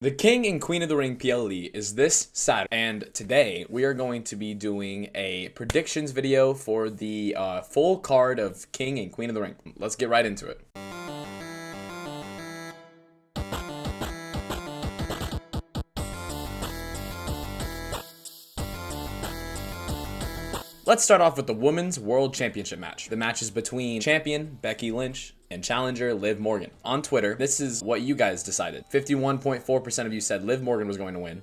The King and Queen of the Ring PLE is this Saturday, and today we are going to be doing a predictions video for the full card of King and Queen of the Ring. Let's get right into it. Let's start off with the Women's World Championship match. The match is between champion Becky Lynch and challenger Liv Morgan. On Twitter, this is what you guys decided. 51.4% of you said Liv Morgan was going to win,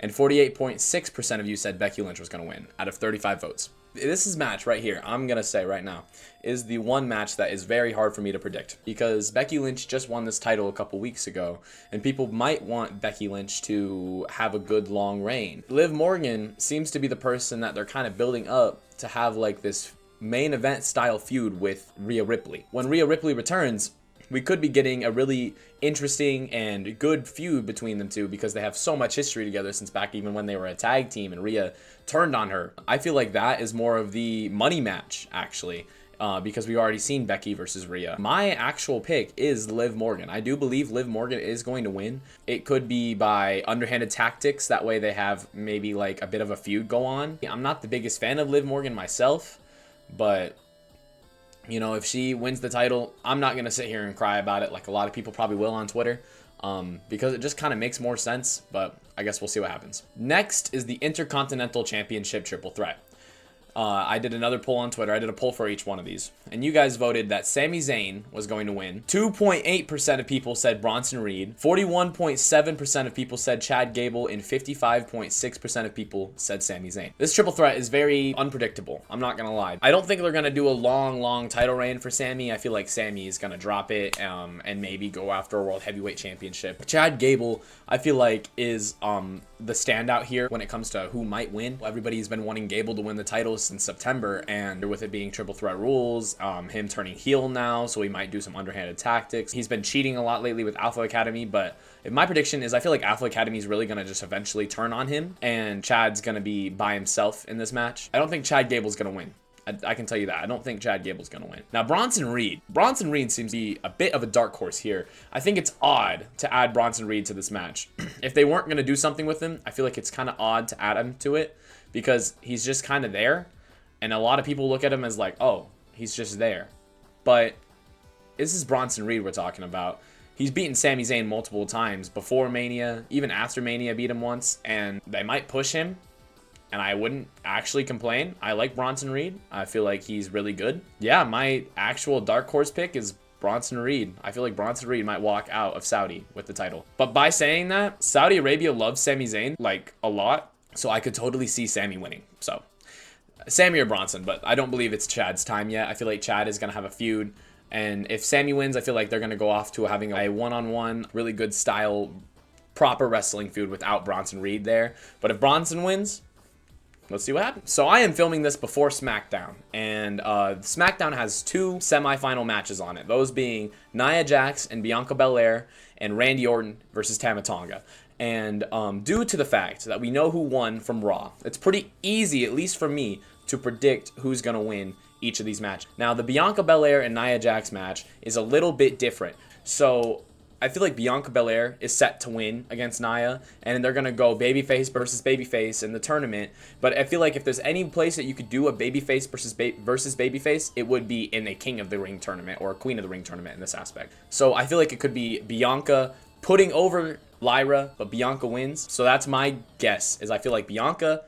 and 48.6% of you said Becky Lynch was going to win out of 35 votes. This is match right here, I'm going to say right now, is the one match that is very hard for me to predict because Becky Lynch just won this title a couple weeks ago, and people might want Becky Lynch to have a good long reign. Liv Morgan seems to be the person that they're kind of building up to have like this main event style feud with Rhea Ripley. When Rhea Ripley returns, we could be getting a really interesting and good feud between them two because they have so much history together since back even when they were a tag team and Rhea turned on her. I feel like that is more of the money match actually. Because we've already seen Becky versus Rhea. My actual pick is Liv Morgan. I do believe Liv Morgan is going to win. It could be by underhanded tactics. That way they have maybe like a bit of a feud go on. I'm not the biggest fan of Liv Morgan myself, but you know, if she wins the title, I'm not going to sit here and cry about it like a lot of people probably will on Twitter. Because it just kind of makes more sense, but I guess we'll see what happens. Next is the Intercontinental Championship Triple Threat. I did another poll on Twitter. I did a poll for each one of these. And you guys voted that Sami Zayn was going to win. 2.8% of people said Bronson Reed. 41.7% of people said Chad Gable. And 55.6% of people said Sami Zayn. This triple threat is very unpredictable. I'm not going to lie. I don't think they're going to do a long title reign for Sami. I feel like Sami is going to drop it and maybe go after a World Heavyweight Championship. Chad Gable, I feel like, is the standout here when it comes to who might win. Everybody's been wanting Gable to win the title since September, and with it being triple threat rules, him turning heel now, so he might do some underhanded tactics. He's been cheating a lot lately with Alpha Academy, but my prediction is I feel like Alpha Academy is really going to just eventually turn on him, and Chad's going to be by himself in this match. I don't think Chad Gable's going to win. I can tell you that. I don't think Chad Gable's going to win. Now, Bronson Reed. Bronson Reed seems to be a bit of a dark horse here. I think it's odd to add Bronson Reed to this match. If they weren't going to do something with him, I feel like it's kind of odd to add him to it because he's just kind of there. And a lot of people look at him as like, oh, he's just there. But this is Bronson Reed we're talking about. He's beaten Sami Zayn multiple times before Mania, even after Mania beat him once, and they might push him. And I wouldn't actually complain. I like Bronson Reed. I feel like he's really good. Yeah, my actual dark horse pick is Bronson Reed. I feel like Bronson Reed might walk out of Saudi with the title. But by saying that, Saudi Arabia loves Sami Zayn like a lot. So I could totally see Sami winning. So Sami or Bronson, but I don't believe it's Chad's time yet. I feel like Chad is going to have a feud. And if Sami wins, I feel like they're going to go off to having a one-on-one, really good style, proper wrestling feud without Bronson Reed there. But if Bronson wins, let's see what happens. So I am filming this before SmackDown, and SmackDown has two semifinal matches on it. Those being Nia Jax and Bianca Belair and Randy Orton versus Tama Tonga. And due to the fact that we know who won from Raw, it's pretty easy, at least for me, to predict who's going to win each of these matches. Now, the Bianca Belair and Nia Jax match is a little bit different. So I feel like Bianca Belair is set to win against Nia, and they're going to go babyface versus babyface in the tournament. But I feel like if there's any place that you could do a babyface versus babyface, it would be in a King of the Ring tournament or a Queen of the Ring tournament in this aspect. So I feel like it could be Bianca putting over Lyra, but Bianca wins. So that's my guess, is I feel like Bianca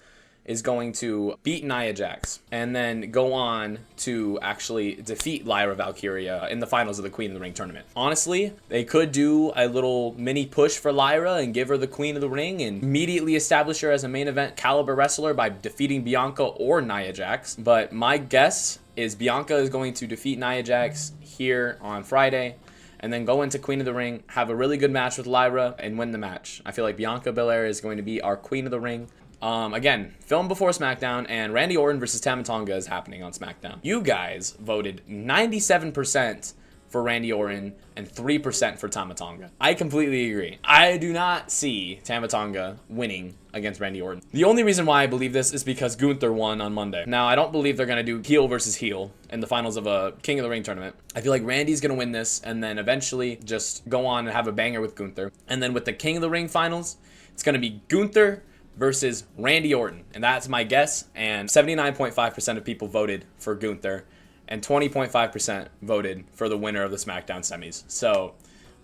is going to beat Nia Jax and then go on to actually defeat Lyra Valkyria in the finals of the Queen of the Ring tournament. Honestly, they could do a little mini push for Lyra and give her the Queen of the Ring and immediately establish her as a main event caliber wrestler by defeating Bianca or Nia Jax. But my guess is Bianca is going to defeat Nia Jax here on Friday and then go into Queen of the Ring, have a really good match with Lyra, and win the match. I feel like Bianca Belair is going to be our Queen of the Ring. Again, filmed before SmackDown, and Randy Orton versus Tama Tonga is happening on SmackDown. You guys voted 97% for Randy Orton and 3% for Tama Tonga. I completely agree. I do not see Tama Tonga winning against Randy Orton. The only reason why I believe this is because Gunther won on Monday. Now, I don't believe they're going to do heel versus heel in the finals of a King of the Ring tournament. I feel like Randy's going to win this and then eventually just go on and have a banger with Gunther. And then with the King of the Ring finals, it's going to be Gunther versus Randy Orton. And that's my guess. And 79.5% of people voted for Gunther and 20.5% voted for the winner of the SmackDown semis. So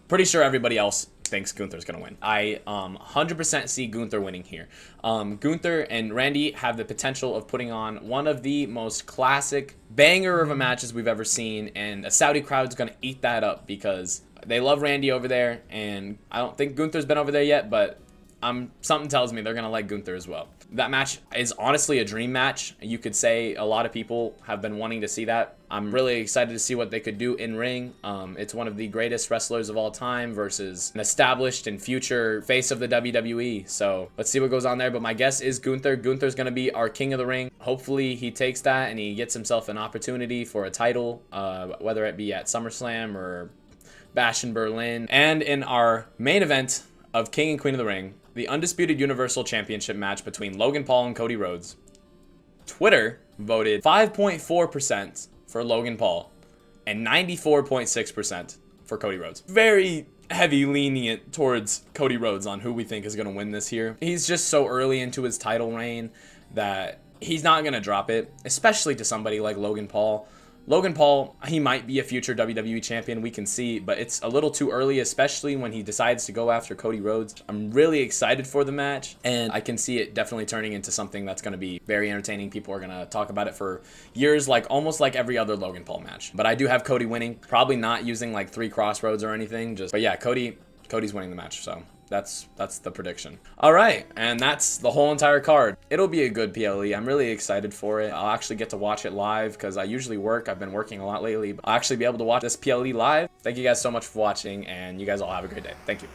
pretty sure everybody else thinks Gunther's going to win. I 100% see Gunther winning here. Gunther and Randy have the potential of putting on one of the most classic banger of a matches we've ever seen, and a Saudi crowd's going to eat that up because they love Randy over there, and I don't think Gunther's been over there yet, but something tells me they're going to like Gunther as well. That match is honestly a dream match. You could say a lot of people have been wanting to see that. I'm really excited to see what they could do in ring. It's one of the greatest wrestlers of all time versus an established and future face of the WWE. So let's see what goes on there. But my guess is Gunther. Gunther's going to be our King of the Ring. Hopefully he takes that and he gets himself an opportunity for a title, whether it be at SummerSlam or Bash in Berlin. And in our main event of King and Queen of the Ring, the Undisputed Universal Championship match between Logan Paul and Cody Rhodes. Twitter voted 5.4% for Logan Paul and 94.6% for Cody Rhodes. Very heavy lenient towards Cody Rhodes on who we think is going to win this here. He's just so early into his title reign that he's not going to drop it, especially to somebody like Logan Paul. Logan Paul, he might be a future WWE champion, we can see, but it's a little too early, especially when he decides to go after Cody Rhodes. I'm really excited for the match, and I can see it definitely turning into something that's going to be very entertaining. People are going to talk about it for years, like almost like every other Logan Paul match. But I do have Cody winning, probably not using like 3 crossroads or anything, but yeah, Cody's winning the match, so that's the prediction. All right, and that's the whole entire card. It'll be a good PLE. I'm really excited for it. I'll actually get to watch it live because I usually work. I've been working a lot lately, but I'll actually be able to watch this PLE live. Thank you guys so much for watching, and you guys all have a great day. Thank you.